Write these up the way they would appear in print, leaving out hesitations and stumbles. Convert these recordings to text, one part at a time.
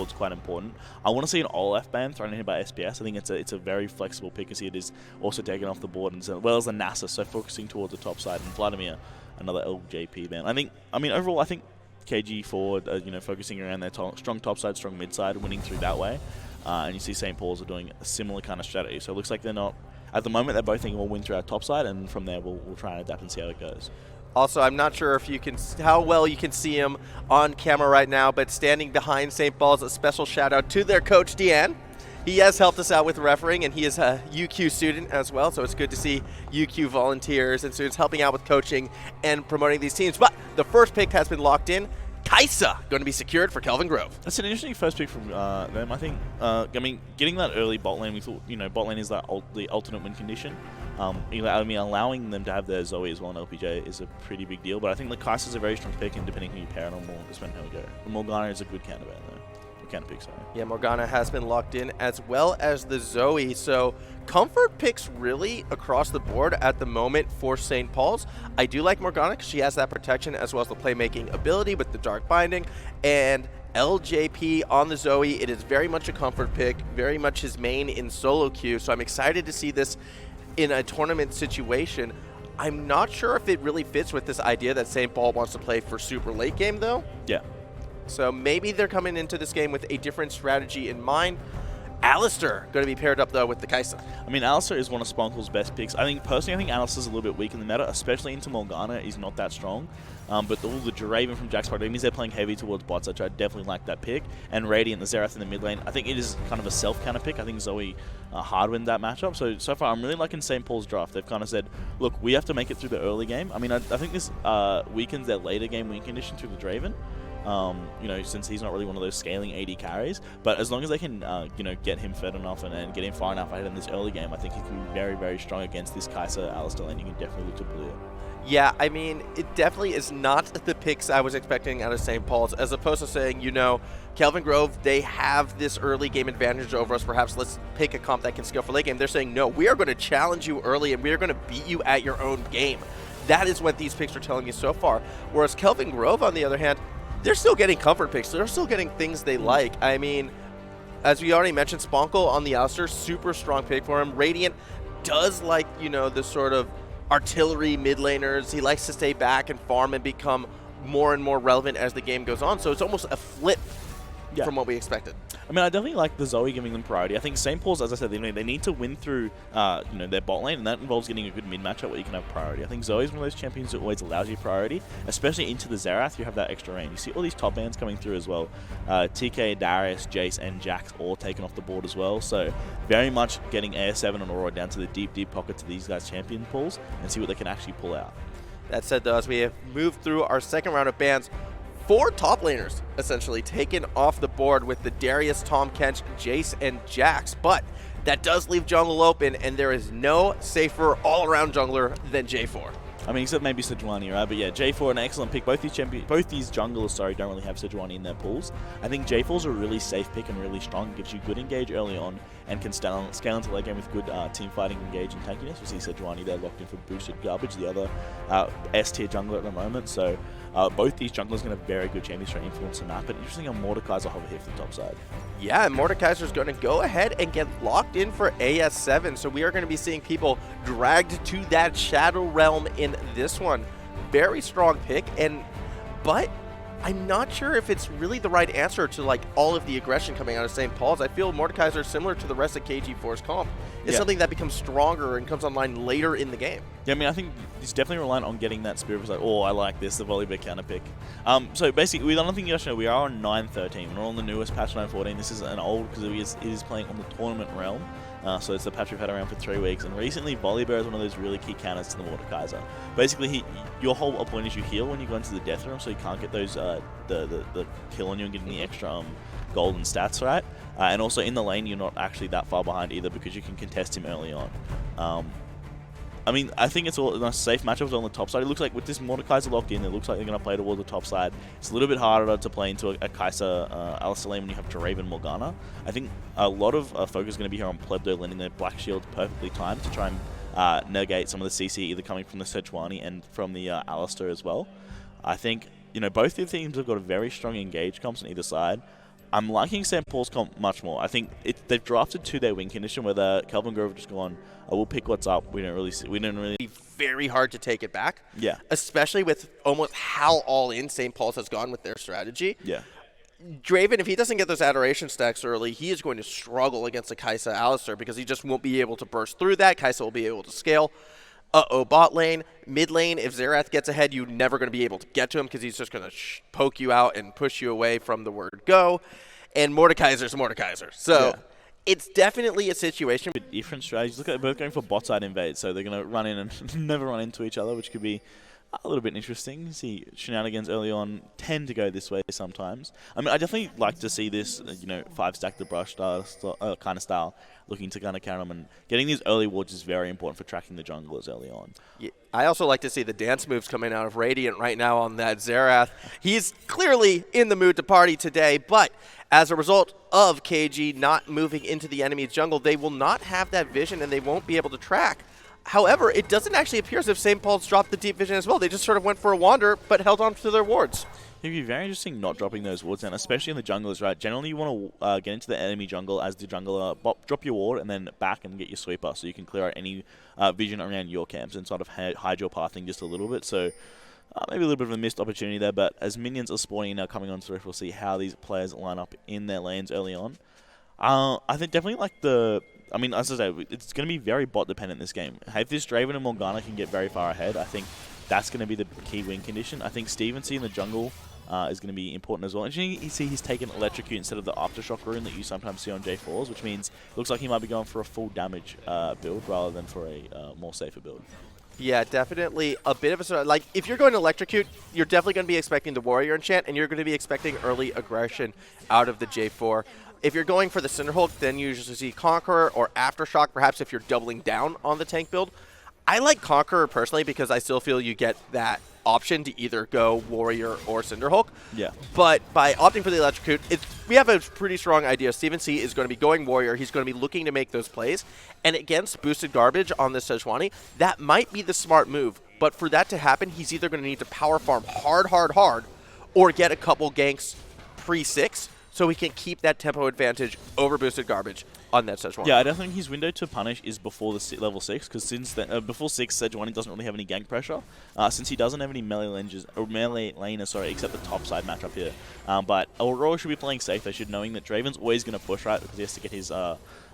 It's quite important. I want to see an Olaf ban thrown in here by SPS. I think it's a very flexible pick, as it is also taken off the board, as well as the NASA, so focusing towards the top side, and Vladimir, another LJP ban. Overall, I think KG4, focusing around their strong top side, strong mid side, winning through that way. And you see St. Paul's are doing a similar kind of strategy. So it looks like they're not, at the moment, they're both thinking we'll win through our top side, and from there we'll try and adapt and see how it goes. Also, I'm not sure if you can how well you can see him on camera right now, but standing behind St. Paul's, a special shout out to their coach, Deanne. He has helped us out with refereeing, and he is a UQ student as well, so it's good to see UQ volunteers and students helping out with coaching and promoting these teams. But the first pick has been locked in. Kaisa going to be secured for Kelvin Grove. That's an interesting first pick from them. I think, getting that early bot lane, we thought, bot lane is the alternate win condition. Allowing them to have their Zoe as well in LPJ is a pretty big deal. But I think the Kaisa's a very strong pick, and depending who you pair it on, just depending how we go. Morgana is a good candidate, though. Pick, sorry. Yeah, Morgana has been locked in, as well as the Zoe. So comfort picks really across the board at the moment for St. Paul's. I do like Morgana because she has that protection as well as the playmaking ability with the Dark Binding. And LJP on the Zoe, it is very much a comfort pick, very much his main in solo queue. So I'm excited to see this in a tournament situation. I'm not sure if it really fits with this idea that St. Paul wants to play for super late game, though. Yeah. So maybe they're coming into this game with a different strategy in mind. Alistar going to be paired up, though, with the Kaisa. Alistar is one of Sponkle's best picks. Personally, I think Alistar's a little bit weak in the meta, especially into Morgana. He's not that strong. But all the Draven from JacksProject means they're playing heavy towards bots, which I definitely like that pick. And raDiEnt, the Xerath in the mid lane, I think it is kind of a self-counter pick. I think Zoe hard win that matchup. So far, I'm really liking St. Paul's draft. They've kind of said, look, we have to make it through the early game. I think this weakens their later game win condition through the Draven. Since he's not really one of those scaling AD carries. But as long as they can, get him fed enough and get him far enough ahead in this early game, I think he can be very, very strong against this Kaisa Alistar lane. You can definitely look to blue it. Yeah, it definitely is not the picks I was expecting out of St. Paul's, as opposed to saying, Kelvin Grove, they have this early game advantage over us. Perhaps let's pick a comp that can scale for late game. They're saying, no, we are going to challenge you early, and we are going to beat you at your own game. That is what these picks are telling you so far. Whereas Kelvin Grove, on the other hand, they're still getting comfort picks. They're still getting things they like. As we already mentioned, Sponkle on the Alistar, super strong pick for him. raDiEnt does like, the sort of artillery mid laners. He likes to stay back and farm and become more and more relevant as the game goes on. So it's almost a flip from what we expected. I definitely like the Zoe giving them priority. I think St. Paul's, as I said, they need to win through their bot lane, and that involves getting a good mid matchup where you can have priority. I think Zoe's one of those champions that always allows you priority, especially into the Xerath. You have that extra range. You see all these top bands coming through as well. TK, Darius, Jace, and Jax all taken off the board as well. So very much getting AS7 and Aurôra down to the deep, deep pockets of these guys' champion pools and see what they can actually pull out. That said, though, as we have moved through our second round of bans, 4 top laners essentially taken off the board with the Darius, Tom Kench, Jace, and Jax. But that does leave jungle open, and there is no safer all-around jungler than J4. Except maybe Sejuani, right? But yeah, J4, an excellent pick. Both these junglers, don't really have Sejuani in their pools. I think J4's a really safe pick and really strong. Gives you good engage early on and can scale into late game with good team fighting, engage, and tankiness. We see Sejuani there locked in for boosted garbage, the other S-tier jungler at the moment. So both these junglers going to have very good champions for influence and map. But interesting on Mordekaiser hover here for the top side. Yeah, Mordekaiser's going to go ahead and get locked in for AS7. So we are going to be seeing people dragged to that Shadow Realm in this one. Very strong pick, but I'm not sure if it's really the right answer to all of the aggression coming out of St. Paul's. I feel Mordekaiser, similar to the rest of KG4's comp, is something that becomes stronger and comes online later in the game. Yeah, I think he's definitely reliant on getting that spirit of I like this, the Volibear counter pick. So basically, I don't think you guys know, we are on 9.13. We're on the newest patch 9.14. This is an old, because it is playing on the tournament realm. So it's the patch we've had around for 3 weeks, and recently Volibear is one of those really key counters to the Mordekaiser. Basically, your whole point is you heal when you go into the death room, so you can't get those the kill on you and getting the extra golden stats, right? And also in the lane, you're not actually that far behind either because you can contest him early on. I think it's all a safe matchup on the top side. It looks like with this Mordekaiser locked in, it looks like they're going to play towards the top side. It's a little bit harder to play into a Kaisa Alistar lane when you have Draven Morgana. I think a lot of focus is going to be here on Plëb, though, landing their Black Shield perfectly timed to try and negate some of the CC, either coming from the Sejuani and from the Alistar as well. I think, both the teams have got a very strong engage comps on either side. I'm liking St. Paul's comp much more. I think they've drafted to their win condition where the Kelvin Grove just gone, I will pick what's up. We don't really. Be very hard to take it back. Yeah. Especially with almost how all in St. Paul's has gone with their strategy. Yeah. Draven, if he doesn't get those adoration stacks early, he is going to struggle against the Kai'Sa Alistar because he just won't be able to burst through that. Kai'Sa will be able to scale. Bot lane, mid lane, if Xerath gets ahead, you're never going to be able to get to him because he's just going to poke you out and push you away from the word go. And Mordekaiser's Mordekaiser. So it's definitely a situation. Different strategies. Look at both going for bot side invade, so they're going to run in and never run into each other, which could be a little bit interesting. See, shenanigans early on tend to go this way sometimes. I mean, I definitely like to see this, 5-stack the brush kind of style, looking to kind of counter them. And getting these early wards is very important for tracking the junglers early on. Yeah, I also like to see the dance moves coming out of raDiEnt right now on that Xerath. He's clearly in the mood to party today, but as a result of KG not moving into the enemy's jungle, they will not have that vision and they won't be able to track. However, it doesn't actually appear as if St. Paul's dropped the deep vision as well. They just sort of went for a wander, but held on to their wards. It'd be very interesting not dropping those wards down, especially in the junglers, right? Generally, you want to get into the enemy jungle as the jungler, drop your ward, and then back and get your sweeper, so you can clear out any vision around your camps and sort of hide your pathing just a little bit. So maybe a little bit of a missed opportunity there, but as minions are spawning now coming on to Rift, we'll see how these players line up in their lanes early on. I think definitely as I say, it's going to be very bot dependent this game. If this Draven and Morgana can get very far ahead, I think that's going to be the key win condition. I think Stvn C in the jungle is going to be important as well. And you see he's taken Electrocute instead of the Aftershock rune that you sometimes see on J4s, which means it looks like he might be going for a full damage build rather than for a more safer build. Yeah, definitely a bit of a... Like, if you're going to Electrocute, you're definitely going to be expecting the Warrior enchant, and you're going to be expecting early aggression out of the J4. If you're going for the Cinderhulk, then you usually see Conqueror or Aftershock, perhaps if you're doubling down on the tank build. I like Conqueror personally because I still feel you get that option to either go Warrior or Cinderhulk. Yeah. But by opting for the Electrocute, we have a pretty strong idea. Stvn C is going to be going Warrior. He's going to be looking to make those plays. And against boosted garbage on this Sejuani, that might be the smart move. But for that to happen, he's either going to need to power farm hard, or get a couple ganks pre-6 so he can keep that tempo advantage over boosted garbage on that Sejuani. Yeah, I don't think his window to punish is before the level 6, because since then, before 6, Sejuani doesn't really have any gank pressure, since he doesn't have any melee laners, except the top side matchup here. But Aurôra should be playing safe. They should, knowing that Draven's always going to push, right, because he has to get his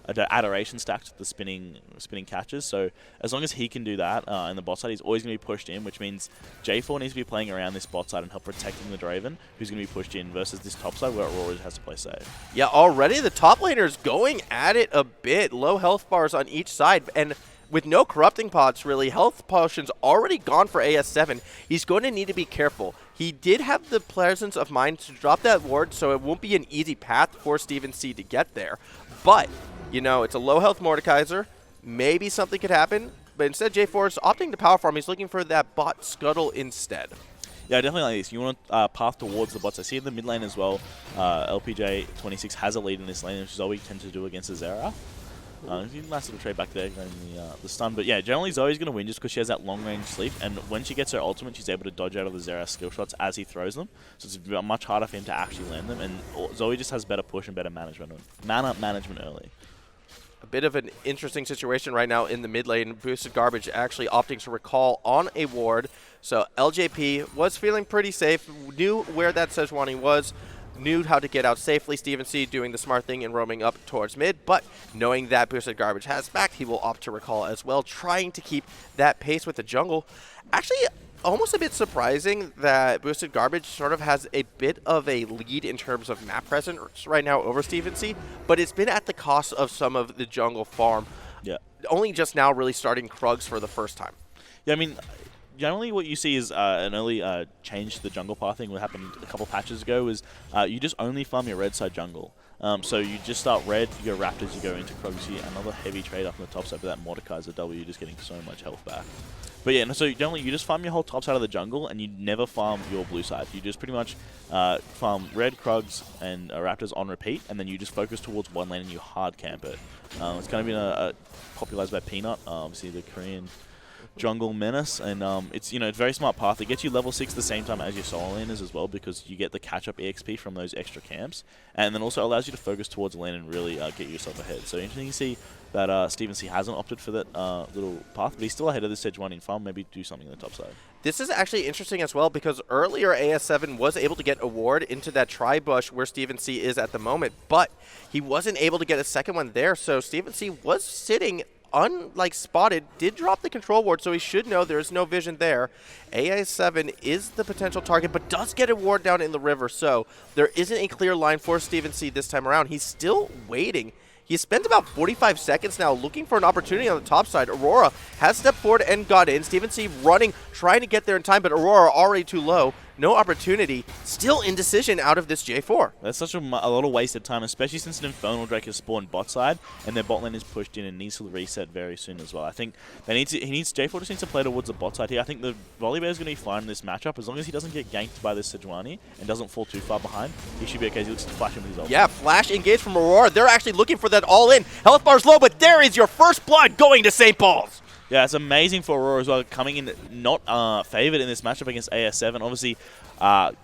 adoration stacked with the spinning catches. So as long as he can do that in the bot side, he's always going to be pushed in, which means J4 needs to be playing around this bot side and help protecting the Draven, who's going to be pushed in, versus this top side where Aurora has to play safe. Yeah, already the top laner's going at it a bit. Low health bars on each side, and with no corrupting pots, really, health potions already gone for AS7. He's going to need to be careful. He did have the presence of mind to drop that ward, so it won't be an easy path for Stvn C to get there. But it's a low health Mordekaiser. Maybe something could happen, but instead J4 is opting to power farm. He's looking for that bot scuttle instead. Yeah, definitely like this. You want to path towards the bots. I see in the mid lane as well, LPJ26 has a lead in this lane, which is all we tend to do against the Xerath. Nice little trade back there, getting the stun. But yeah, generally Zoe's going to win just because she has that long range sleep, and when she gets her ultimate, she's able to dodge out of the Xerath skill shots as he throws them. So it's much harder for him to actually land them, and Zoe just has better push and better mana management early. A bit of an interesting situation right now in the mid lane. Boosted Garbage actually opting to recall on a ward. So LJP was feeling pretty safe, knew where that Sejuani was, knew how to get out safely. Stvn C doing the smart thing and roaming up towards mid, but knowing that Boosted Garbage has back, he will opt to recall as well, trying to keep that pace with the jungle. Actually, almost a bit surprising that Boosted Garbage sort of has a bit of a lead in terms of map presence right now over Stvn C, but it's been at the cost of some of the jungle farm. Yeah. Only just now really starting Krugs for the first time. Yeah, I mean, generally what you see is an early change to the jungle pathing. What happened a couple patches ago was you just only farm your red side jungle. So you just start red, you go Raptors, you go into Krugs, another heavy trade up on the top side for that Mordekaiser W, just getting so much health back. But yeah, so generally you just farm your whole top side of the jungle, and you never farm your blue side. You just pretty much farm red, Krugs, and Raptors on repeat, and then you just focus towards one lane and you hard camp it. It's kind of been popularized by Peanut, obviously the Korean jungle menace, and it's it's a very smart path. It gets you level 6 at the same time as your solo laners as well, because you get the catch-up EXP from those extra camps, and then also allows you to focus towards lane and really get yourself ahead. So interesting to see that Stvn C hasn't opted for that little path, but he's still ahead of the Sejuani in farm. Maybe do something on the top side. This is actually interesting as well, because earlier AS7 was able to get a ward into that tri-bush where Stvn C is at the moment, but he wasn't able to get a second one there, so Stvn C was sitting spotted, did drop the control ward, so he should know there's no vision there. AS7 is the potential target, but does get a ward down in the river, so there isn't a clear line for Stvn C this time around. He's still waiting. He spent about 45 seconds now looking for an opportunity on the top side. Aurôra has stepped forward and got in. Stvn C running, trying to get there in time, but Aurôra already too low. No opportunity. Still indecision out of this J4. That's such a lot of wasted time, especially since an Infernal Drake has spawned bot side, and their bot lane is pushed in and needs to reset very soon as well. I think J4 just needs to play towards the bot side here. I think the Volibear is going to be fine in this matchup. As long as he doesn't get ganked by this Sejuani and doesn't fall too far behind, he should be okay. He looks to flash him with his ult. Yeah, flash engage from Aurôra. They're actually looking for that all-in. Health bar's low, but there is your first blood going to St. Paul's. Yeah, it's amazing for Aurôra as well, coming in not favored in this matchup against AS7. Obviously,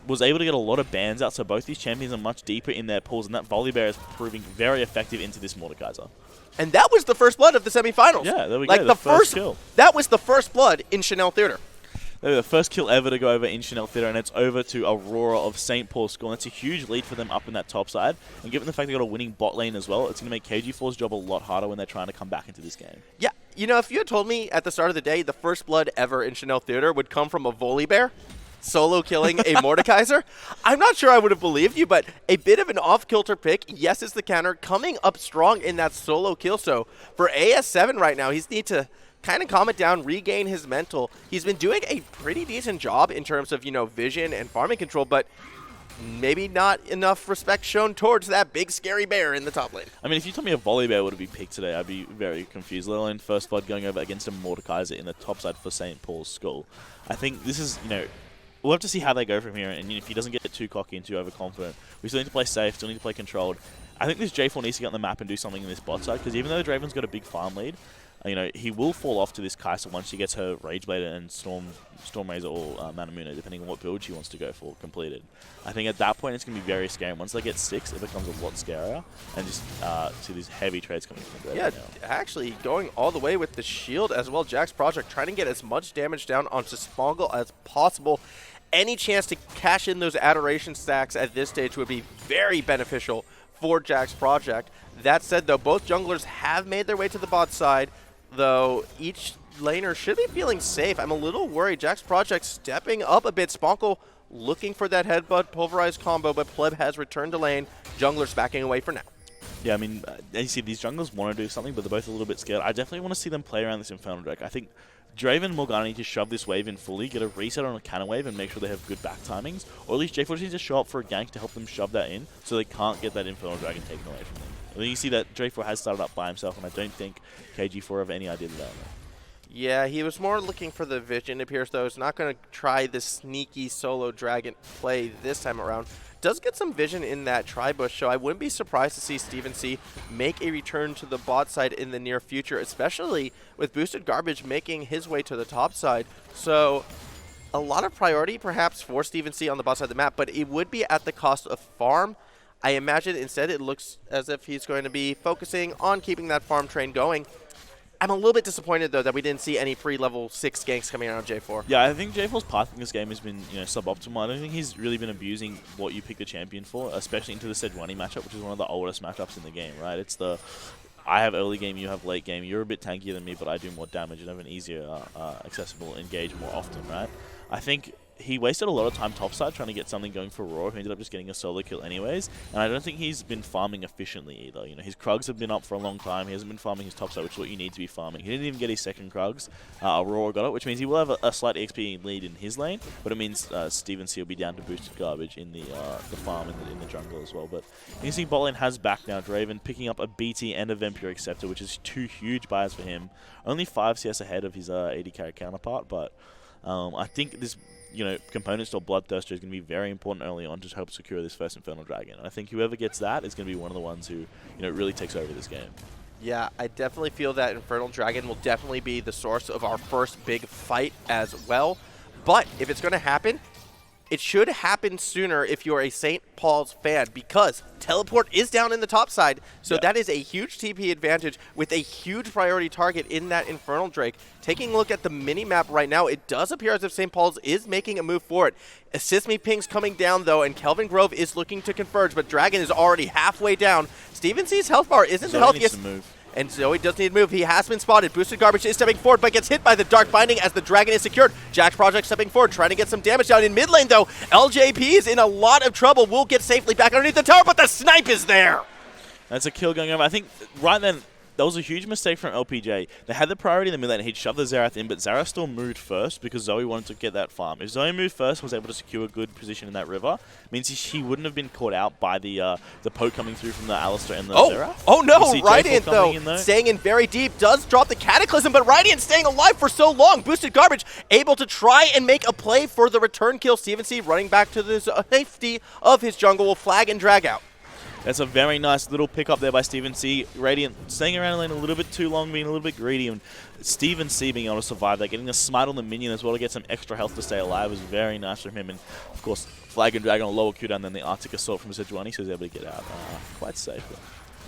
was able to get a lot of bans out, so both these champions are much deeper in their pools, and that Volibear is proving very effective into this Mordekaiser. And that was the first blood of the semifinals. Yeah, there we go. The first kill. That was the first blood in Chanel Theater. The first kill ever to go over in Chanel Theater, and it's over to Aurôra of St. Paul's School. And that's a huge lead for them up in that top side. And given the fact they got a winning bot lane as well, it's going to make KG4's job a lot harder when they're trying to come back into this game. Yeah, if you had told me at the start of the day the first blood ever in Chanel Theater would come from a Volibear solo killing a Mordekaiser, I'm not sure I would have believed you, but a bit of an off-kilter pick. Yes, it's the counter coming up strong in that solo kill. So for AS7 right now, he's need to kind of calm it down, regain his mental. He's been doing a pretty decent job in terms of, vision and farming control, but maybe not enough respect shown towards that big scary bear in the top lane. I mean, if you told me a Volibear would be picked today, I'd be very confused. Let alone first blood going over against a Mordekaiser in the top side for St. Paul's School. I think this is, we'll have to see how they go from here, and if he doesn't get too cocky and too overconfident, we still need to play safe, still need to play controlled. I think this J4 needs to get on the map and do something in this bot side, because even though the Draven's got a big farm lead, he will fall off to this Kai'Sa once she gets her Rageblade and Storm Razor or Manamuna, depending on what build she wants to go for, completed. I think at that point it's going to be very scary. Once they get 6, it becomes a lot scarier, and just see these heavy trades coming from the Draven now. Actually going all the way with the shield as well. JacksProject trying to get as much damage down onto Sponkle as possible. Any chance to cash in those adoration stacks at this stage would be very beneficial for JacksProject. That said, though, both junglers have made their way to the bot side, though each laner should be feeling safe. I'm a little worried. JacksProject stepping up a bit. Sponkle looking for that headbutt pulverized combo, but Plëb has returned to lane. Junglers backing away for now. Yeah, I mean, as you see, these junglers want to do something, but they're both a little bit scared. I definitely want to see them play around this Infernal Drake. I think Draven and Morgana need to shove this wave in fully, get a reset on a cannon wave, and make sure they have good back timings. Or at least J4 needs to show up for a gank to help them shove that in, so they can't get that Infernal Dragon taken away from them. I think you see that J4 has started up by himself, and I don't think KG4 have any idea of that. Yeah, he was more looking for the vision. It appears, though, he's not going to try the sneaky solo dragon play this time around. Does get some vision in that tri-bush, so I wouldn't be surprised to see Stvn C make a return to the bot side in the near future, especially with Boosted Garbage making his way to the top side. So a lot of priority perhaps for Stvn C on the bot side of the map, but it would be at the cost of farm. I imagine instead it looks as if he's going to be focusing on keeping that farm train going. I'm a little bit disappointed, though, that we didn't see any free level 6 ganks coming out of J4. Yeah, I think J4's path in this game has been, suboptimal. I don't think he's really been abusing what you pick the champion for, especially into the Sejuani matchup, which is one of the oldest matchups in the game, right? It's the, I have early game, you have late game. You're a bit tankier than me, but I do more damage and have an easier, accessible engage more often, right? I think he wasted a lot of time topside trying to get something going for Aurôra, who ended up just getting a solo kill anyways. And I don't think he's been farming efficiently either. His Krugs have been up for a long time. He hasn't been farming his topside, which is what you need to be farming. He didn't even get his second Krugs. Aurôra got it, which means he will have a slight XP lead in his lane, but it means Stvn C will be down to boosted garbage in the farm in the jungle as well. But you see bot lane has back now. Draven picking up a BT and a Vampiric Scepter, which is 2 huge buys for him. Only 5 CS ahead of his 80 carry counterpart, but I think this component store Bloodthirster is going to be very important early on to help secure this first Infernal Dragon. And I think whoever gets that is going to be one of the ones who, really takes over this game. Yeah, I definitely feel that Infernal Dragon will definitely be the source of our first big fight as well. But if it's going to happen, it should happen sooner if you're a St. Paul's fan, because teleport is down in the top side, so that is a huge TP advantage with a huge priority target in that Infernal Drake. Taking a look at the mini-map right now, it does appear as if St. Paul's is making a move for it. Assist Me ping's coming down, though, and Kelvin Grove is looking to converge, but Dragon is already halfway down. Stvn C's health bar isn't the healthiest. And Zoe does need to move. He has been spotted. Boosted Garbage is stepping forward, but gets hit by the Dark Binding as the Dragon is secured. JacksProject stepping forward, trying to get some damage down in mid lane, though. LJP is in a lot of trouble. Will get safely back underneath the tower, but the snipe is there. That's a kill going over. I think right then, that was a huge mistake from LPJ. They had the priority in the mid lane. He'd shove the Xerath in, but Xerath still moved first because Zoe wanted to get that farm. If Zoe moved first, was able to secure a good position in that river, means he wouldn't have been caught out by the poke coming through from the Alistar and the Xerath. Oh no, raDiEnt though, staying in very deep, does drop the Cataclysm, but raDiEnt staying alive for so long. Boosted Garbage able to try and make a play for the return kill. Stvn C running back to the safety of his jungle will flag and drag out. That's a very nice little pick up there by Stvn C. raDiEnt staying around the lane a little bit too long, being a little bit greedy, and Stvn C being able to survive that, getting a smite on the minion as well to get some extra health to stay alive was very nice from him. And of course, Flag and Drag on a lower cooldown than the Arctic Assault from Sejuani, so he's able to get out quite safely.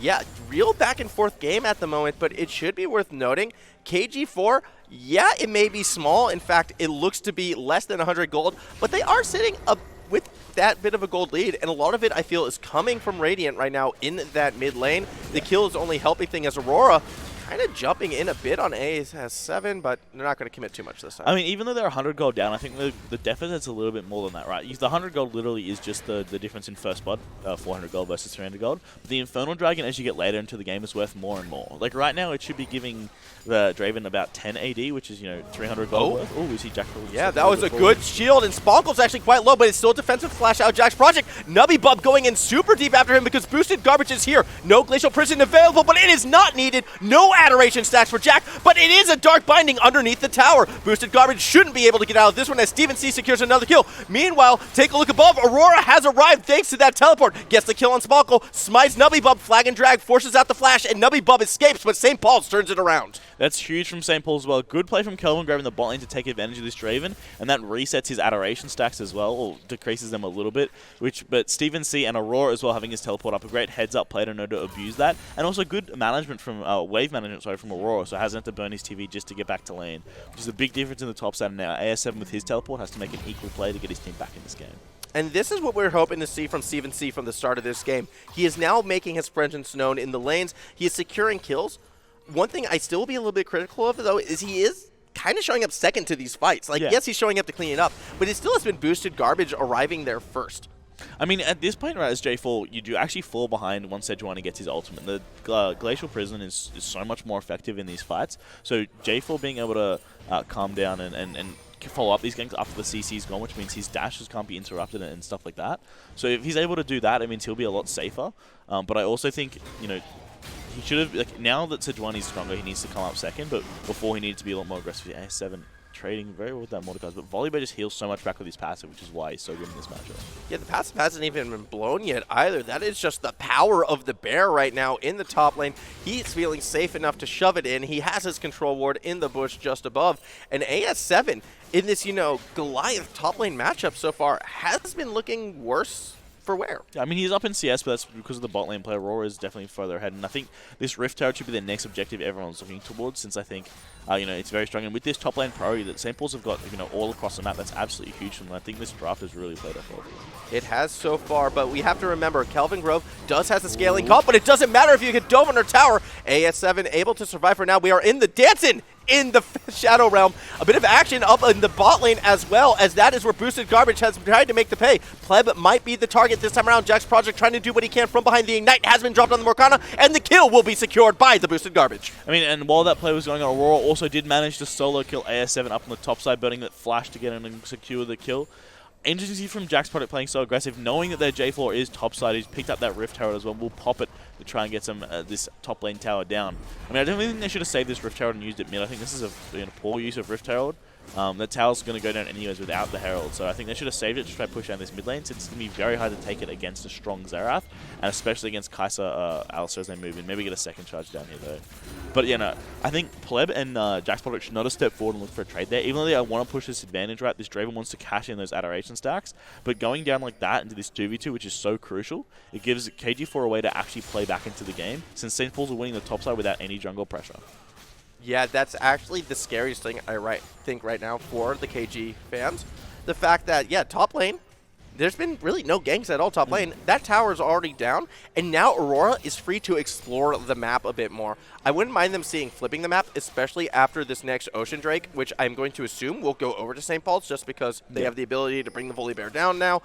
Yeah, real back and forth game at the moment, but it should be worth noting, KG4, yeah, it may be small. In fact, it looks to be less than 100 gold, but they are sitting up with that bit of a gold lead, and a lot of it I feel is coming from raDiEnt right now in that mid lane. The kill is only helping thing as Aurôra kind of jumping in a bit on A, has 7, but they're not going to commit too much this time. I mean, even though they're 100 gold down, I think the deficit's a little bit more than that, right? The 100 gold literally is just the difference in first blood, 400 gold versus 300 gold. But the Infernal Dragon, as you get later into the game, is worth more and more. Like right now, it should be giving the Draven about 10 AD, which is, 300 gold worth. Oh, we see Jack. Yeah, that was a good shield, and Sponkle's actually quite low, but it's still a defensive flash out. JacksProject, NUBBYBUB going in super deep after him because Boosted Garbage is here. No Glacial Prison available, but it is not needed. No Adoration stacks for Jack, but it is a Dark Binding underneath the tower. Boosted Garbage shouldn't be able to get out of this one as Stvn C secures another kill. Meanwhile, take a look above. Aurôra has arrived thanks to that teleport. Gets the kill on Sponkle, smites NUBBYBUB, flag and drag, forces out the flash, and NUBBYBUB escapes, but St. Paul's turns it around. That's huge from St. Paul as well. Good play from Kelvin Grove in the bot lane to take advantage of this Draven, and that resets his Adoration stacks as well, or decreases them a little bit. But Stvn C and Aurôra as well having his teleport up, a great heads-up play to know to abuse that, and also good management from wave management, from Aurôra, so hasn't had to burn his TV just to get back to lane, which is a big difference in the top side. Now AS7 with his teleport has to make an equal play to get his team back in this game. And this is what we're hoping to see from Stvn C from the start of this game. He is now making his presence known in the lanes. He is securing kills. One thing I still will be a little bit critical of, though, is he is kind of showing up second to these fights. Like, yes, he's showing up to clean it up, but it still has been Boosted Garbage arriving there first. I mean, at this point, right, as J4, you do actually fall behind once Sejuani gets his ultimate. The Glacial Prison is so much more effective in these fights. So J4 being able to calm down and follow up these ganks after the CC's gone, which means his dashes can't be interrupted and stuff like that. So if he's able to do that, it means he'll be a lot safer. But I also think, he should have, like, now that Sejuani's stronger, he needs to come up second, but before he needed to be a lot more aggressive. AS7 trading very well with that Mordekaiser, but Volibear just heals so much back with his passive, which is why he's so good in this matchup. Yeah, the passive hasn't even been blown yet either. That is just the power of the bear right now in the top lane. He's feeling safe enough to shove it in. He has his control ward in the bush just above. And AS7 in this, Goliath top lane matchup so far has been looking worse for wear. I mean, he's up in CS, but that's because of the bot lane play. Aurôra is definitely further ahead, and I think this Rift Tower should be the next objective everyone's looking towards, since I think, it's very strong. And with this top lane priority that St. Paul's have got, all across the map, that's absolutely huge, and I think this draft has really played off of. It has so far, but we have to remember, Kelvin Grove does has a scaling comp, but it doesn't matter if you get Dove on or Tower. AS7 able to survive for now. We are in the dancing in the Shadow Realm. A bit of action up in the bot lane as well, as that is where Boosted Garbage has tried to make the pay. Plëb might be the target this time around. JacksProject trying to do what he can from behind. The Ignite has been dropped on the Morgana, and the kill will be secured by the Boosted Garbage. I mean, and while that play was going on, Aurôra also did manage to solo kill AS7 up on the top side, burning that flash to get in and secure the kill. Interesting to see from JacksProject playing so aggressive, knowing that their J4 is topside. He's picked up that Rift Tower as well. We'll pop it to try and get some this top lane tower down. I mean, I don't really think they should have saved this Rift Tower and used it mid. I think this is a poor use of Rift Tower. The tower's going to go down anyways without the Herald, so I think they should have saved it to try to push down this mid lane, since it's going to be very hard to take it against a strong Xerath, and especially against Kaiser Alistar as they move in. Maybe get a second charge down here though. But yeah, no, I think Plëb and JacksProject should not have stepped forward and looked for a trade there, even though they want to push this advantage, right? This Draven wants to cash in those adoration stacks, but going down like that into this 2v2, which is so crucial, it gives KG4 a way to actually play back into the game, since St. Paul's are winning the top side without any jungle pressure. Yeah, that's actually the scariest thing I think right now for the KG fans. The fact that, yeah, top lane, there's been really no ganks at all top lane. That tower is already down, and now Aurôra is free to explore the map a bit more. I wouldn't mind them flipping the map, especially after this next Ocean Drake, which I'm going to assume will go over to St. Paul's just because they have the ability to bring the Volibear down now.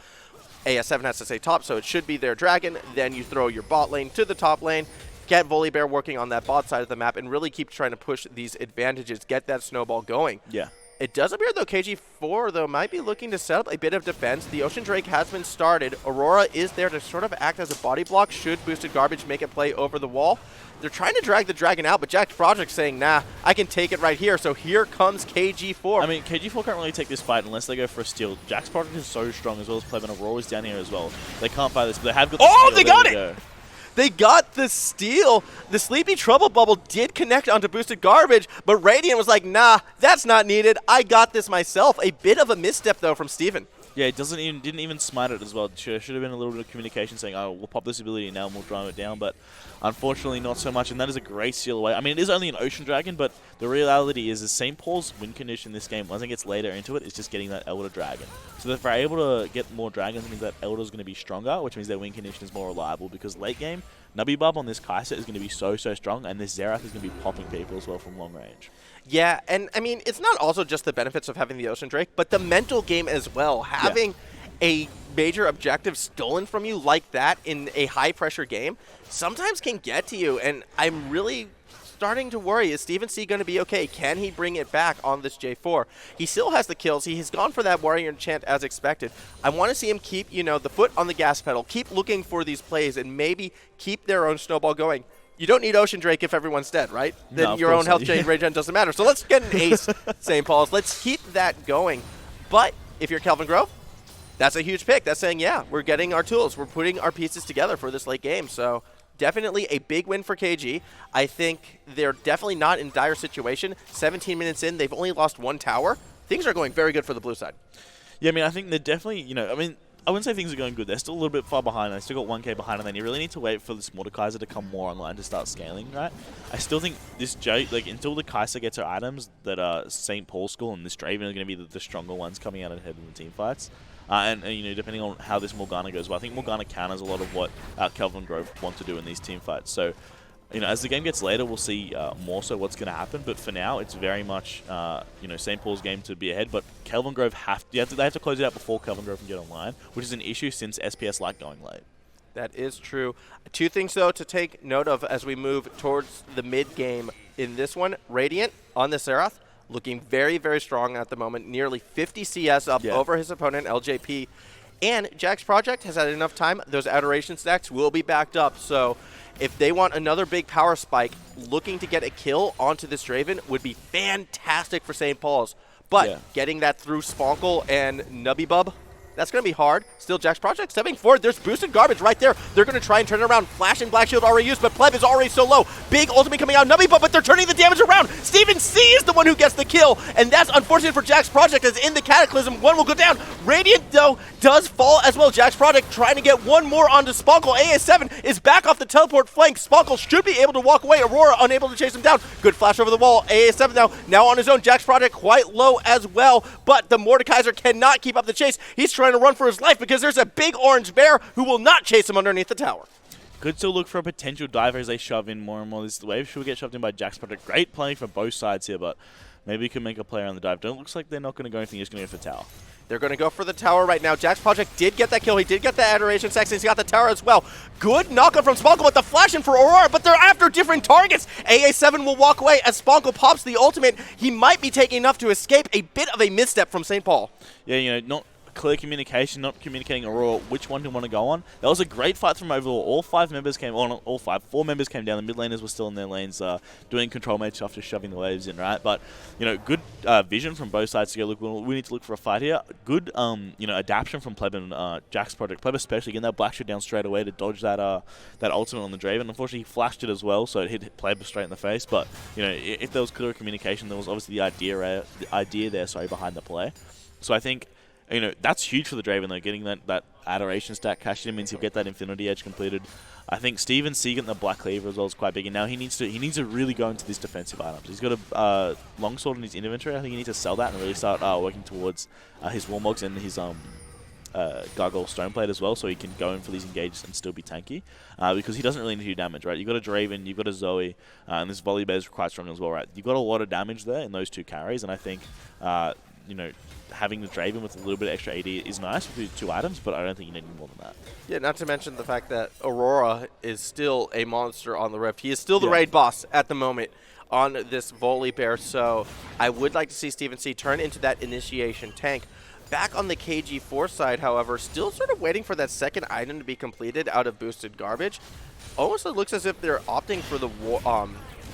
AS7 has to stay top, so it should be their dragon. Then you throw your bot lane to the top lane. Get Volibear working on that bot side of the map and really keep trying to push these advantages, get that snowball going. Yeah. It does appear, though, KG4, though, might be looking to set up a bit of defense. The Ocean Drake has been started. Aurôra is there to sort of act as a body block should Boosted Garbage make it play over the wall. They're trying to drag the dragon out, but JacksProject saying, nah, I can take it right here. So here comes KG4. I mean, KG4 can't really take this fight unless they go for a steal. JacksProject is so strong, as well as Plëb, and Aurora's down here as well. They can't fight this, but they have got the steal. They got it! They got the steal. The Sleepy Trouble Bubble did connect onto Boosted Garbage, but raDiEnt was like, nah, that's not needed. I got this myself. A bit of a misstep, though, from Stvn. Yeah, it didn't even smite it as well. Should have been a little bit of communication saying, oh, we'll pop this ability now and we'll drive it down, but unfortunately not so much, and that is a great steal away. I mean, it is only an Ocean Dragon, but the reality is St. Paul's win condition in this game, once it gets later into it, is just getting that Elder Dragon. So if they're able to get more dragons, it means that Elder's going to be stronger, which means their win condition is more reliable, because late game, NUBBYBUB on this Kaiser is going to be so strong, and this Xerath is going to be popping people as well from long range. Yeah, and I mean, it's not also just the benefits of having the Ocean Drake, but the mental game as well. Having a major objective stolen from you like that in a high-pressure game sometimes can get to you, and I'm really starting to worry. Is Stvn C going to be okay? Can he bring it back on this J4? He still has the kills. He has gone for that warrior enchant as expected. I want to see him keep, the foot on the gas pedal, keep looking for these plays, and maybe keep their own snowball going. You don't need Ocean Drake if everyone's dead, right? Then no, your own health chain regen doesn't matter. So let's get an ace, St. Paul's. Let's keep that going. But if you're Kelvin Grove, that's a huge pick. That's saying, yeah, we're getting our tools. We're putting our pieces together for this late game. So definitely a big win for KG. I think they're definitely not in dire situation. 17 minutes in, they've only lost one tower. Things are going very good for the blue side. Yeah, I mean, I think they're definitely, I wouldn't say things are going good. They're still a little bit far behind. They still got 1k behind, and then you really need to wait for this Mordekaiser to come more online to start scaling, right? I still think this until the Kaiser gets her items that are St. Paul School and this Draven are going to be the stronger ones coming out ahead in the team fights. And depending on how this Morgana goes, well, I think Morgana counters a lot of what Kelvin Grove want to do in these team fights. So, as the game gets later, we'll see more so what's going to happen. But for now, it's very much, St. Paul's game to be ahead. But Kelvin Grove they have to close it out before Kelvin Grove can get online, which is an issue since SPS like going late. That is true. Two things, though, to take note of as we move towards the mid-game in this one. raDiEnt on the Xerath, looking very, very strong at the moment. Nearly 50 CS up over his opponent, LJP. And JacksProject has had enough time. Those adoration stacks will be backed up. So if they want another big power spike, looking to get a kill onto this Draven would be fantastic for St. Paul's. But getting that through Sponkle and NUBBYBUB, that's going to be hard. Still, JacksProject stepping forward. There's Boosted Garbage right there. They're going to try and turn it around. Flash and Black Shield already used, but Plëb is already so low. Big ultimate coming out. NUBBYBUB, but they're turning the damage around. Stvn C is the one who gets the kill, and that's unfortunate for JacksProject as in the Cataclysm, one will go down. raDiEnt, though, does fall as well. JacksProject trying to get one more onto Sponkle. AS7 is back off the teleport flank. Sponkle should be able to walk away. Aurôra unable to chase him down. Good flash over the wall. AS7 now on his own. JacksProject quite low as well, but the Mordekaiser cannot keep up the chase. He's trying to run for his life because there's a big orange bear who will not chase him underneath the tower. Could still look for a potential diver as they shove in more and more. This wave should get shoved in by JacksProject. Great playing for both sides here, but maybe he can make a play on the dive. Don't looks like they're not going to go anything. He's going to go for tower. They're going to go for the tower right now. JacksProject did get that kill. He did get the adoration stacks. He's got the tower as well. Good knockup from Sponkle with the flash in for Aurôra, but they're after different targets. AA7 will walk away as Sponkle pops the ultimate. He might be taking enough to escape. A bit of a misstep from St. Paul. Yeah, clear communication, not communicating Aurôra which one to want to go on. That was a great fight from overall. All 5 members came on, all 5, 4 members came down. The mid laners were still in their lanes, doing control mage stuff, just shoving the waves in, right? But good vision from both sides to go. Look, we need to look for a fight here. Good, adaptation from Plëb and JacksProject. Plëb especially getting that black shot down straight away to dodge that ultimate on the Draven. Unfortunately, he flashed it as well, so it hit Plëb straight in the face. But if there was clear communication, there was obviously the idea there, behind the play. So I think, that's huge for the Draven, though. Getting that adoration stack cashed in means he'll get that Infinity Edge completed. I think Stvn C getting the Black Cleaver as well is quite big, and now he needs to really go into these defensive items. He's got a longsword in his inventory. I think he needs to sell that and really start working towards his Warmogs and his Gargoyle Stoneplate as well, so he can go in for these engages and still be tanky, because he doesn't really need to do damage, right? You've got a Draven, you've got a Zoe, and this Volibear is quite strong as well, right? You've got a lot of damage there in those 2 carries, and I think, having the Draven with a little bit of extra AD is nice with 2 items, but I don't think you need more than that. Yeah, not to mention the fact that Aurôra is still a monster on the Rift. He is still the raid boss at the moment on this Volibear, so I would like to see Stvn C turn into that initiation tank. Back on the KG4 side, however, still sort of waiting for that second item to be completed out of boosted garbage. Almost it looks as if they're opting for the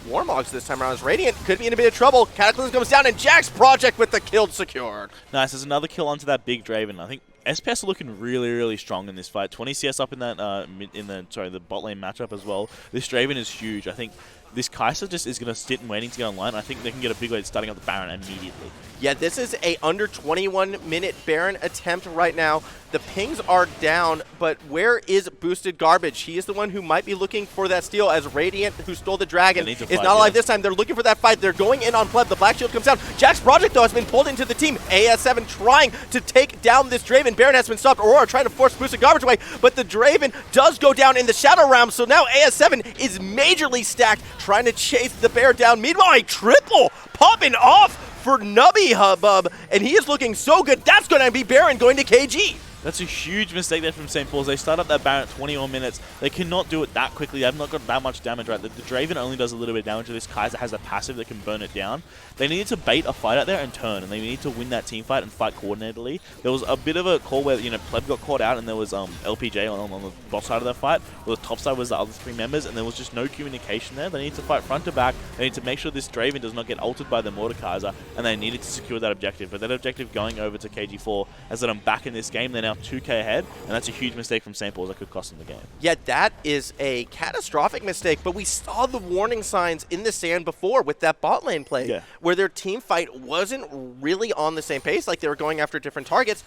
Warmogs this time around. As raDiEnt could be in a bit of trouble. Cataclysm comes down, and JacksProject with the kill secured. Nice. There's another kill onto that big Draven. I think SPS are looking really, really strong in this fight. 20 CS up in that the bot lane matchup as well. This Draven is huge. I think this Kaiser just is going to sit and waiting to get online. I think they can get a big lead starting up the Baron immediately. Yeah, this is a under 21-minute Baron attempt right now. The pings are down, but where is boosted garbage? He is the one who might be looking for that steal, as raDiEnt, who stole the dragon, is not alive this time. They're looking for that fight. They're going in on Plëb. The black shield comes down. JacksProject, though, has been pulled into the team. AS7 trying to take down this Draven. Baron has been stopped. Aurôra trying to force boosted garbage away, but the Draven does go down in the Shadow Realm, so now AS7 is majorly stacked, trying to chase the bear down. Meanwhile, a triple popping off for NUBBYBUB, and he is looking so good. That's going to be Baron going to KG. That's a huge mistake there from St. Paul's. They start up that Baron at 21 minutes. They cannot do it that quickly. They've not got that much damage, right? The Draven only does a little bit of damage. This Kaiser has a passive that can burn it down. They needed to bait a fight out there and turn, and they need to win that team fight and fight coordinatedly. There was a bit of a call where, Plëb got caught out, and there was LPJ on the bot side of that fight. Well, the top side was the other 3 members, and there was just no communication there. They need to fight front to back. They need to make sure this Draven does not get altered by the Mordekaiser, and they needed to secure that objective. But that objective going over to KG4 has let them back in this game. They're now 2K ahead, and that's a huge mistake from St. Paul's that could cost them the game. Yeah, that is a catastrophic mistake, but we saw the warning signs in the sand before with that bot lane play, where their team fight wasn't really on the same pace, like they were going after different targets.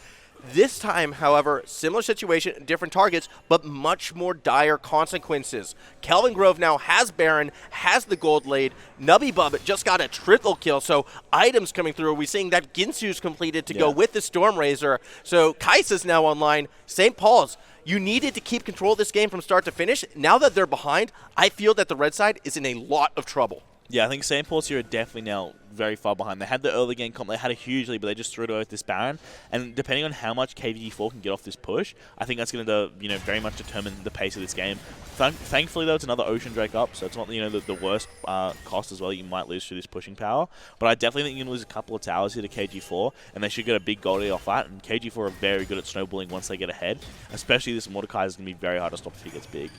This time, however, similar situation, different targets, but much more dire consequences. Kelvin Grove now has Baron, has the gold lead. NUBBYBUB just got a triple kill, so items coming through. We're seeing that Ginsu's completed to go with the Stormrazor. So Kaisa's now online. St. Paul's, you needed to keep control of this game from start to finish. Now that they're behind, I feel that the red side is in a lot of trouble. Yeah, I think St. Paul's here are definitely now very far behind. They had the early game comp, they had a huge lead, but they just threw it away with this Baron. And depending on how much KG4 can get off this push, I think that's going to very much determine the pace of this game. Thankfully, though, it's another Ocean Drake up, so it's not the worst cost as well. You might lose through this pushing power, but I definitely think you can lose a couple of towers here to KG4, and they should get a big goldie off that. And KG4 are very good at snowballing once they get ahead, especially this Mordekaiser is going to be very hard to stop if he gets big.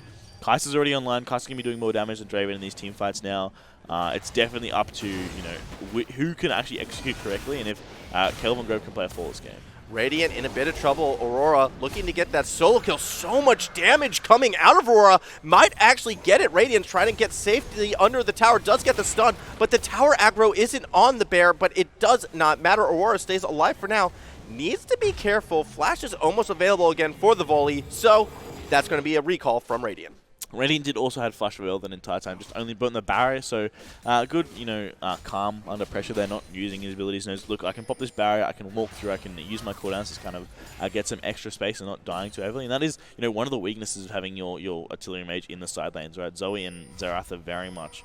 Kaiser's already online. Kaiser's going to be doing more damage than Draven in these team fights now. It's definitely up to, who can actually execute correctly, and if Kelvin Grove can play a flawless game. raDiEnt in a bit of trouble. Aurôra looking to get that solo kill. So much damage coming out of Aurôra. Might actually get it. raDiEnt's trying to get safety under the tower. Does get the stun, but the tower aggro isn't on the bear, but it does not matter. Aurôra stays alive for now. Needs to be careful. Flash is almost available again for the volley, so that's going to be a recall from raDiEnt. raDiEnt did also have flash reveal the entire time, just only burnt the barrier, so good, calm under pressure. They're not using his abilities. Knows, look, I can pop this barrier, I can walk through, I can use my cooldowns to kind of get some extra space and not dying too heavily. And that is, one of the weaknesses of having your artillery mage in the side lanes, right? Zoe and Xerath are very much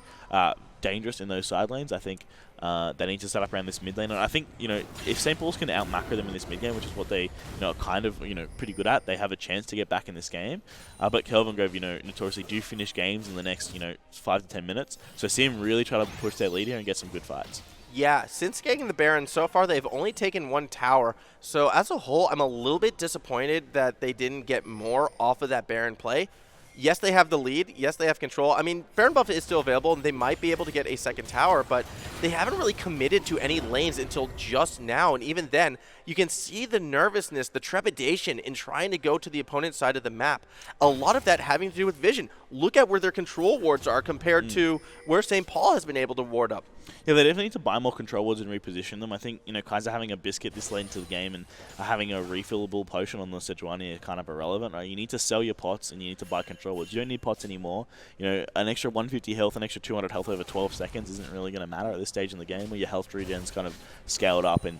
dangerous in those side lanes. I think they need to set up around this mid lane. And I think, if St. Paul's can out-macro them in this mid game, which is what they, are kind of, pretty good at, they have a chance to get back in this game. But Kelvin Grove, notoriously do finish games in the next, 5 to 10 minutes. So see him really try to push their lead here and get some good fights. Yeah, since getting the Baron, so far they've only taken 1 tower. So as a whole, I'm a little bit disappointed that they didn't get more off of that Baron play. Yes, they have the lead. Yes, they have control. I mean, Baron buff is still available, and they might be able to get a second tower, but they haven't really committed to any lanes until just now. And even then, you can see the nervousness, the trepidation in trying to go to the opponent's side of the map. A lot of that having to do with vision. Look at where their control wards are compared to where St. Paul has been able to ward up. Yeah, they definitely need to buy more control wards and reposition them. I think, you know, Kaiser having a biscuit this late into the game and having a refillable potion on the Sejuani are kind of irrelevant, right? You need to sell your pots and you need to buy control wards. You don't need pots anymore. You know, an extra 150 health, an extra 200 health over 12 seconds isn't really going to matter at this stage in the game where your health regen's kind of scaled up and,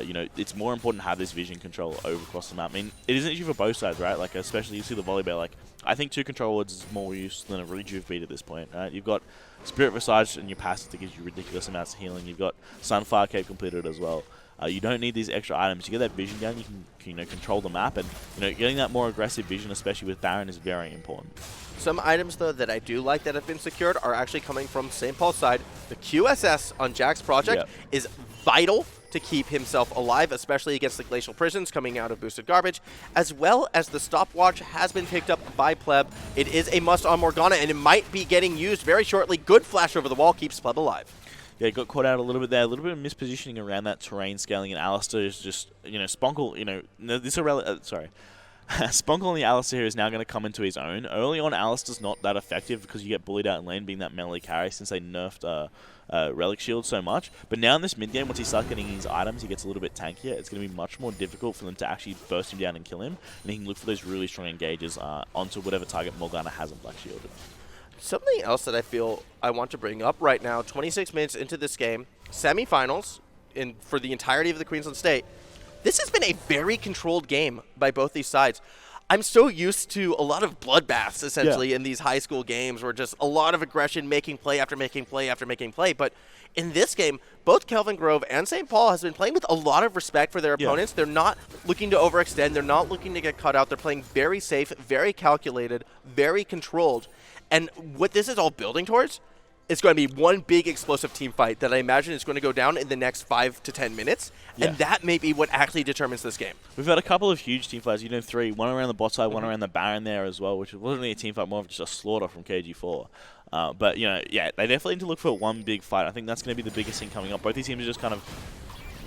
you know, it's more important to have this vision control over across the map. I mean, it isn't issue for both sides, right? Like, especially you see the Volibear, like, I think 2 control wards is more use than a rejuve beat at this point, right? You've got Spirit Visage and your passive that gives you ridiculous amounts of healing. You've got Sunfire Cape completed as well. You don't need these extra items. You get that vision down, you can you know, control the map, and you know, getting that more aggressive vision, especially with Baron, is very important. Some items, though, that I do like that have been secured are actually coming from St. Paul's side. The QSS on JacksProject is vital to keep himself alive, especially against the Glacial Prisons coming out of boosted garbage, as well as the stopwatch has been picked up by Plëb. It is a must on Morgana, and it might be getting used very shortly. Good flash over the wall keeps Plëb alive. Yeah, got caught out a little bit there, a little bit of mispositioning around that terrain scaling, and Alistar is just, you know, Sponkle, you know, this sorry. Sponkle on the Alistar here is now going to come into his own. Early on, Alistar's not that effective because you get bullied out in lane being that melee carry since they nerfed Relic Shield so much. But now in this mid game, once he starts getting his items, he gets a little bit tankier. It's going to be much more difficult for them to actually burst him down and kill him. And he can look for those really strong engages onto whatever target Morgana has in Black Shielded. Something else that I feel I want to bring up right now, 26 minutes into this game, semifinals for the entirety of the Queensland State. This has been a very controlled game by both these sides. I'm so used to a lot of bloodbaths, essentially, in these high school games where just a lot of aggression, making play after making play after making play. But in this game, both Kelvin Grove and St. Paul has been playing with a lot of respect for their opponents. They're not looking to overextend. They're not looking to get cut out. They're playing very safe, very calculated, very controlled. And what this is all building towards is going to be one big explosive team fight that I imagine is going to go down in the next 5 to 10 minutes. And that may be what actually determines this game. We've had a couple of huge team fights, you know, 3. One around the bot side, one around the Baron there as well, which wasn't really a team fight, more of just a slaughter from KG4. But, you know, yeah, they definitely need to look for one big fight. I think that's going to be the biggest thing coming up. Both these teams are just kind of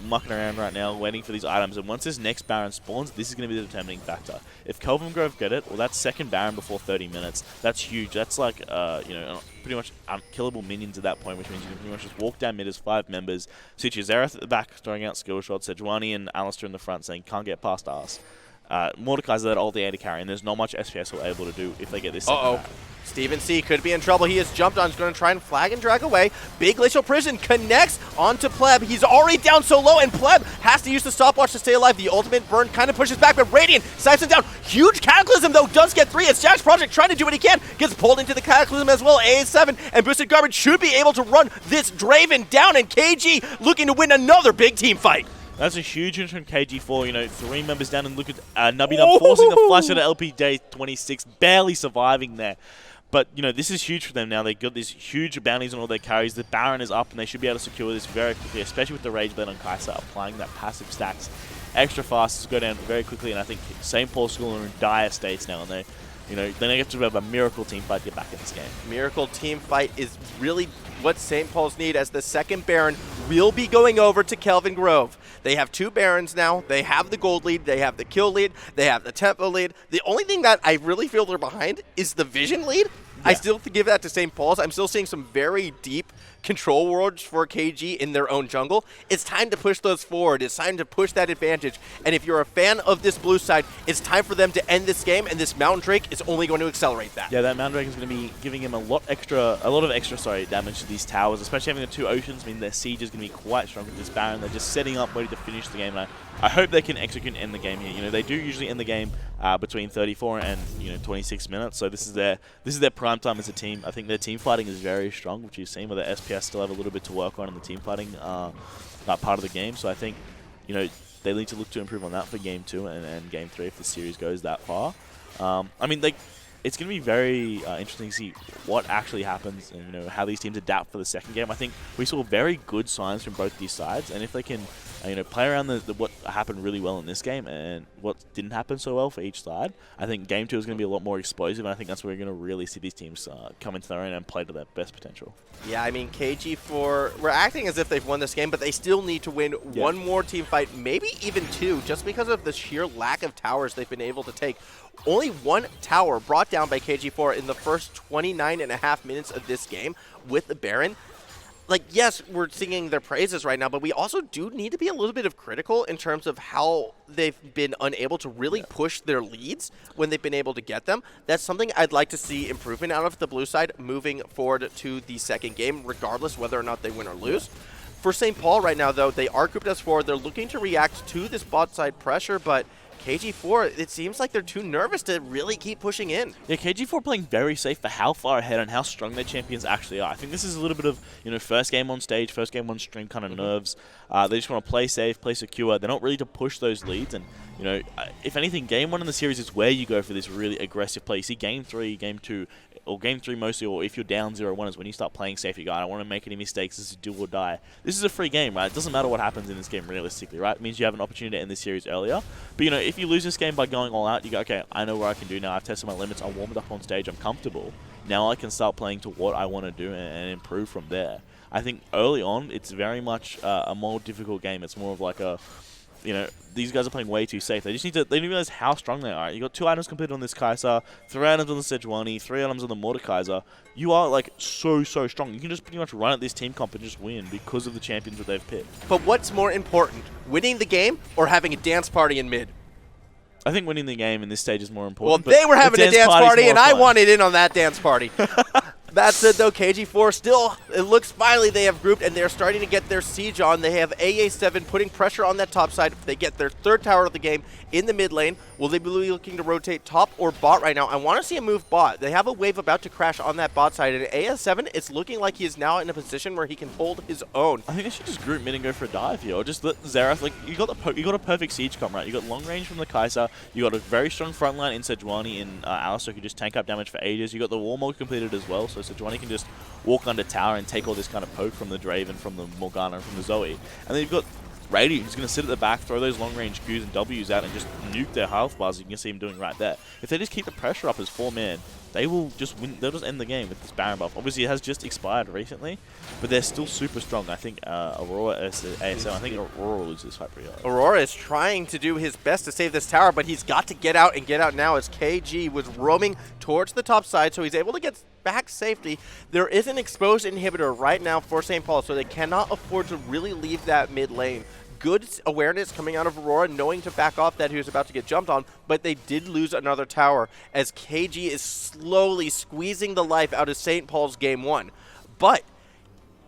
mucking around right now, waiting for these items, and once this next Baron spawns, this is going to be the determining factor. If Kelvin Grove get it, well, that's second Baron before 30 minutes. That's huge. That's like, you know, pretty much unkillable minions at that point, which means you can pretty much just walk down mid as 5 members, sit your Xerath at the back, throwing out skill shots, Sejuani and Alistar in the front saying, can't get past us. Mordekaiser that ult the AD carry, and there's not much SPS will able to do if they get this second Baron. Stvn C could be in trouble. He has jumped on. He's going to try and flag and drag away. Big Glacial Prison connects onto Plëb. He's already down so low, and Plëb has to use the stopwatch to stay alive. The ultimate burn kind of pushes back, but raDiEnt snipes him down. Huge Cataclysm, though, does get 3. It's JacksProject trying to do what he can. Gets pulled into the Cataclysm as well. AA7 and Boosted Garbage should be able to run this Draven down, and KG looking to win another big team fight. That's a huge win from KG4, you know, 3 members down, and look at NUBBYBUB forcing the flash out of LP Day 26, barely surviving there. But, you know, this is huge for them now. They got these huge bounties on all their carries. The Baron is up, and they should be able to secure this very quickly, especially with the Rage Blade on Kaiser applying that passive stacks extra fast to go down very quickly. And I think St. Paul School are in dire states now, and they, you know, then they get to have a miracle team fight to get back in this game. Miracle team fight is really what St. Paul's need, as the second Baron will be going over to Kelvin Grove. They have 2 Barons now. They have the gold lead. They have the kill lead. They have the tempo lead. The only thing that I really feel they're behind is the vision lead. I still have to give that to St. Paul's. I'm still seeing some very deep control wards for KG in their own jungle. It's time to push those forward. It's time to push that advantage. And if you're a fan of this blue side, it's time for them to end this game, and this Mountain Drake is only going to accelerate that. Yeah, that Mountain Drake is going to be giving him a lot of extra damage to these towers, especially having the 2 oceans. I mean, their siege is going to be quite strong with this Baron. They're just setting up, ready to finish the game. And I hope they can execute and end the game here. You know, they do usually end the game between 34 and 26 minutes. So this is their prime time as a team. I think their team fighting is very strong, which you've seen, where the SPS still have a little bit to work on in the team fighting part of the game. So I think, you know, they need to look to improve on that for Game 2 and Game 3 if the series goes that far. I mean, it's going to be very interesting to see what actually happens and, you know, how these teams adapt for the second game. I think we saw very good signs from both these sides, and if they can, you know, play around what happened really well in this game and what didn't happen so well for each side, I think Game 2 is going to be a lot more explosive, and I think that's where we're going to really see these teams come into their own and play to their best potential. Yeah, I mean, KG4, we're acting as if they've won this game, but they still need to win one more team fight, maybe even two, just because of the sheer lack of towers they've been able to take. Only one tower brought down by KG4 in the first 29.5 minutes of this game with the Baron. Like, yes, we're singing their praises right now, but we also do need to be a little bit of critical in terms of how they've been unable to really push their leads when they've been able to get them. That's something I'd like to see improvement out of the blue side moving forward to the second game, regardless whether or not they win or lose. For St. Paul right now, though, they are grouped as 4. They're looking to react to this bot side pressure, but KG4, it seems like they're too nervous to really keep pushing in. Yeah, KG4 playing very safe for how far ahead and how strong their champions actually are. I think this is a little bit of, you know, first game on stage, first game on stream kind of nerves. They just want to play safe, play secure. They're not ready to push those leads. And, you know, if anything, game 1 in the series is where you go for this really aggressive play. You see game 3, game 2, or game 3 mostly, or if you're down 0-1 is when you start playing safe. You go, I don't want to make any mistakes. This is do or die. This is a free game, right? It doesn't matter what happens in this game realistically, right? It means you have an opportunity to end this series earlier. But, you know, if you lose this game by going all out, you go, okay, I know where I can do now. I've tested my limits. I warmed up on stage. I'm comfortable. Now I can start playing to what I want to do and improve from there. I think early on, it's very much a more difficult game. It's more of like a, you know, these guys are playing way too safe. They just need to realize how strong they are. You got 2 items completed on this Kaiser, 3 items on the Sejuani, 3 items on the Mordekaiser. You are like so strong. You can just pretty much run at this team comp and just win because of the champions that they've picked. But what's more important, winning the game or having a dance party in mid? I think winning the game in this stage is more important. Well, they were having a dance party, and I wanted in on that dance party. That said, though, KG4 still, it looks finally they have grouped, and they're starting to get their siege on. They have AA7 putting pressure on that top side. They get their 3rd tower of the game in the mid lane. Will they be looking to rotate top or bot right now? I want to see a move bot. They have a wave about to crash on that bot side, and AA7, it's looking like he is now in a position where he can hold his own. I think they should just group mid and go for a dive here, or just let Xerath, like, you got a perfect siege comp, right? You got long range from the Kaiser, you got a very strong front line in Sejuani and Alistar who just tank up damage for ages. You got the wall mode completed as well, so Sejuani can just walk under tower and take all this kind of poke from the Draven, from the Morgana, and from the Zoe. And then you've got raDiEnt, who's going to sit at the back, throw those long-range Qs and Ws out, and just nuke their health bars. You can see him doing right there. If they just keep the pressure up as 4-man, they will just win. They'll just end the game with this Baron buff. Obviously, it has just expired recently, but they're still super strong. I think Aurôra ASM, I think Aurôra loses this fight pretty hard. Aurôra is trying to do his best to save this tower, but he's got to get out and get out now as KG was roaming towards the top side, so he's able to get back safety. There is an exposed inhibitor right now for St. Paul, so they cannot afford to really leave that mid lane. Good awareness coming out of Aurôra, knowing to back off that he was about to get jumped on, but they did lose another tower as KG is slowly squeezing the life out of St. Paul's game 1. But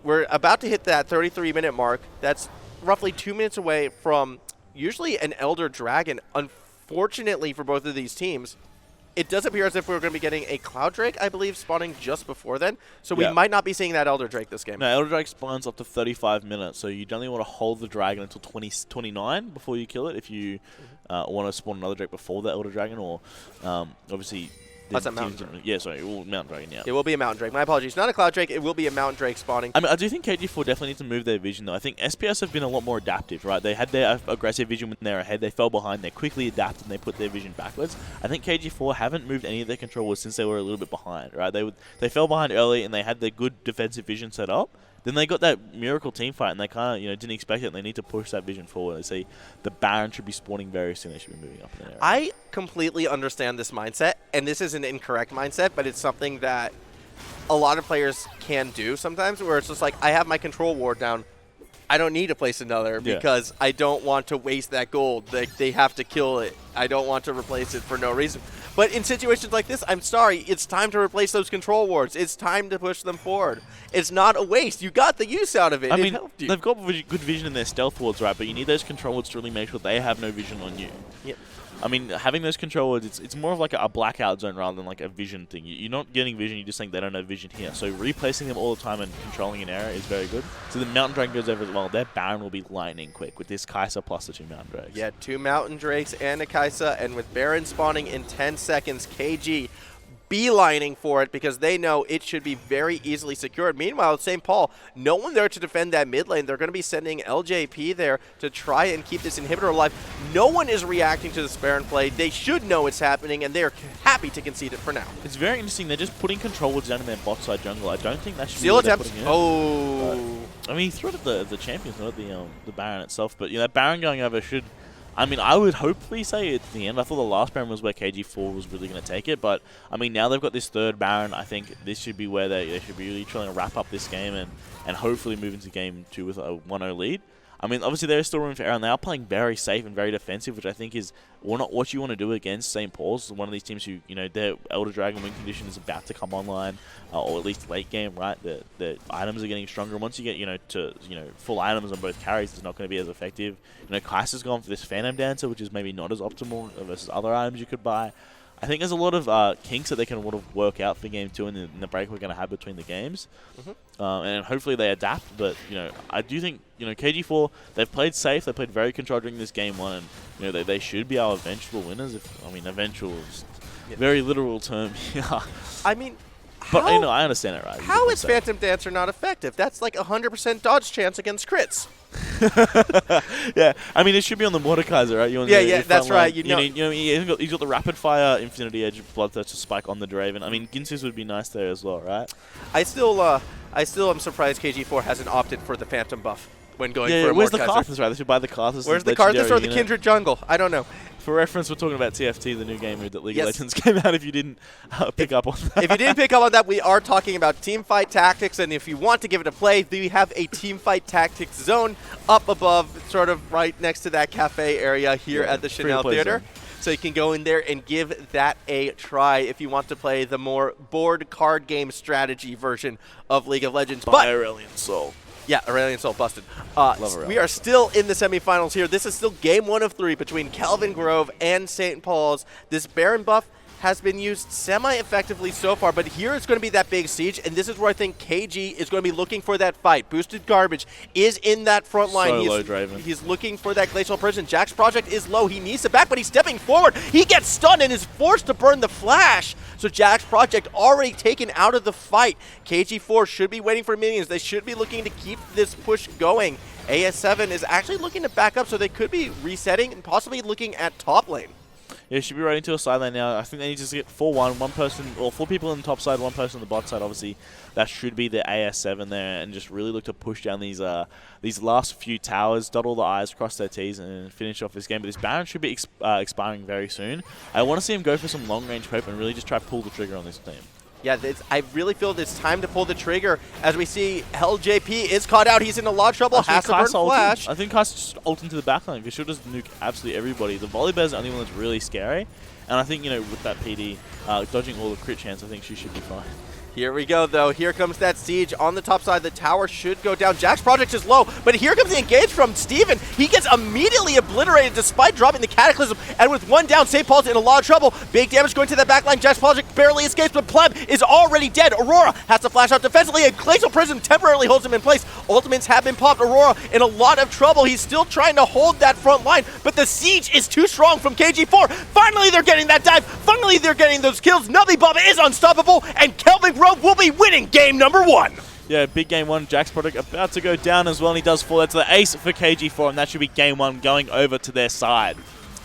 we're about to hit that 33-minute mark. That's roughly 2 minutes away from usually an Elder Dragon. Unfortunately for both of these teams, it does appear as if we're going to be getting a Cloud Drake, I believe, spawning just before then. So we might not be seeing that Elder Drake this game. No, Elder Drake spawns up to 35 minutes, so you don't even want to hold the dragon until 29 before you kill it if you want to spawn another Drake before the Elder Dragon, or obviously... That's a Mountain Drake. Yeah, sorry, Mountain Dragon, yeah. It will be a Mountain Drake. My apologies. Not a Cloud Drake. It will be a Mountain Drake spawning. I mean, I do think KG4 definitely needs to move their vision, though. I think SPS have been a lot more adaptive, right? They had their aggressive vision when they were ahead. They fell behind. They quickly adapted, and they put their vision backwards. I think KG4 haven't moved any of their controllers since they were a little bit behind, right? They fell behind early, and they had their good defensive vision set up. Then they got that miracle team fight, and they kind of didn't expect it, and they need to push that vision forward. They say the Baron should be spawning very soon. They should be moving up in the area. I completely understand this mindset, and this is an incorrect mindset, but it's something that a lot of players can do sometimes, where it's just like, I have my control ward down. I don't need to place another because I don't want to waste that gold. They have to kill it. I don't want to replace it for no reason. But in situations like this, I'm sorry, it's time to replace those control wards. It's time to push them forward. It's not a waste. You got the use out of it. I mean, they've got good vision in their stealth wards, right? But you need those control wards to really make sure they have no vision on you. Yep. I mean, having those control wards, it's more of like a blackout zone rather than like a vision thing. You're not getting vision, you're just saying they don't have vision here. So replacing them all the time and controlling an area is very good. So the Mountain Dragon goes over as well. Their Baron will be lightning quick with this Kaiser plus the 2 Mountain Drakes. Yeah, 2 Mountain Drakes and a Kaiser, and with Baron spawning in 10 seconds, KG beelining for it because they know it should be very easily secured. Meanwhile, at St. Paul, no one there to defend that mid lane. They're going to be sending LJP there to try and keep this inhibitor alive. No one is reacting to the Sparran play. They should know it's happening, and they're happy to concede it for now. It's very interesting. They're just putting control down in their bot side jungle. I don't think that should Steal be what they're attempts. putting in. Oh. But, I mean, he threw it at the champions, not at the Baron itself. But that Baron going over should. I mean, I would hopefully say at the end. I thought the last Baron was where KG4 was really going to take it, but I mean, now they've got this third Baron. I think this should be where they should be really trying to wrap up this game and hopefully move into game 2 with a 1-0 lead. I mean, obviously there is still room for error, and they are playing very safe and very defensive, which I think is not what you want to do against St. Paul's. One of these teams who, their Elder Dragon win condition is about to come online, or at least late game, right? The items are getting stronger, and once you get, to full items on both carries, it's not going to be as effective. Kaiser's gone for this Phantom Dancer, which is maybe not as optimal versus other items you could buy. I think there's a lot of kinks that they can work out for game 2 in the break we're going to have between the games. And hopefully they adapt. But, I do think, KG4, they've played safe. They played very controlled during this game 1. And, they should be our eventual winners. Eventual is very literal term here. I mean, but, I understand it, right? How is Phantom Dancer not effective? That's like 100% dodge chance against crits. Yeah, I mean, it should be on the Mordekaiser, right? Yeah, that's right. He's got the rapid fire Infinity Edge Bloodthirster spike on the Draven. I mean, Ginsu's would be nice there as well, right? I still am surprised KG4 hasn't opted for the Phantom buff when going for a where's the Mordekaiser. Karthus, right? They should buy the Karthus. Where's the Karthus or the Kindred Jungle? I don't know. For reference, we're talking about TFT, the new game mode that League of Legends came out, if you didn't pick up on that. If you didn't pick up on that, we are talking about teamfight tactics, and if you want to give it a play, we have a teamfight tactics zone up above, sort of right next to that cafe area here at the Chanel Theater. Zone. So you can go in there and give that a try if you want to play the more board card game strategy version of League of Legends. By Aurelian Soul. Yeah, Aurelian Soul busted. Aurelian. We are still in the semifinals here. This is still game 1 of 3 between Kelvin Grove and St. Paul's. This Baron buff has been used semi-effectively so far, but here it's going to be that big siege, and this is where I think KG is going to be looking for that fight. Boosted Garbage is in that front line. Low, Draven. He's looking for that Glacial Prison. JacksProject is low. He needs to back, but he's stepping forward. He gets stunned and is forced to burn the flash. So JacksProject already taken out of the fight. KG4 should be waiting for minions. They should be looking to keep this push going. AS7 is actually looking to back up, so they could be resetting and possibly looking at top lane. Yeah, should be right into a side lane now. I think they need to get 4-1, 1 person, or 4 people on the top side, 1 person on the bot side. Obviously, that should be the AS7 there, and just really look to push down these last few towers, dot all the I's, cross their T's, and finish off this game. But this Baron should be expiring very soon. I want to see him go for some long-range poke and really just try to pull the trigger on this team. Yeah, I really feel it's time to pull the trigger as we see LJP is caught out. He's in a lot of trouble. Has to burn flash. I think Kai's just ult into the backline because she'll just nuke absolutely everybody. The Volibear's the only one that's really scary. And I think, with that PD, dodging all the crit chance, I think she should be fine. Here we go, though. Here comes that siege on the top side. The tower should go down. JacksProject is low, but here comes the engage from Stvn. He gets immediately obliterated despite dropping the Cataclysm, and with 1 down, St. Paul's in a lot of trouble. Big damage going to that backline. JacksProject barely escapes, but Plëb is already dead. Aurôra has to flash out defensively, and Glacial Prism temporarily holds him in place. Ultimates have been popped. Aurôra in a lot of trouble. He's still trying to hold that front line, but the siege is too strong from KG4. Finally, they're getting that dive. Finally, they're getting those kills. NUBBYBUB is unstoppable, and Kelvin Grove will be winning game number 1. Yeah, big game 1. JacksProject about to go down as well, and he does fall. That's the ace for KG4, and that should be game 1 going over to their side.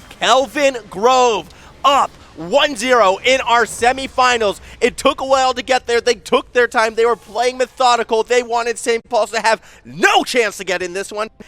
Kelvin Grove up 1-0 in our semifinals. It took a while to get there. They took their time. They were playing methodical. They wanted St. Paul's to have no chance to get in this one.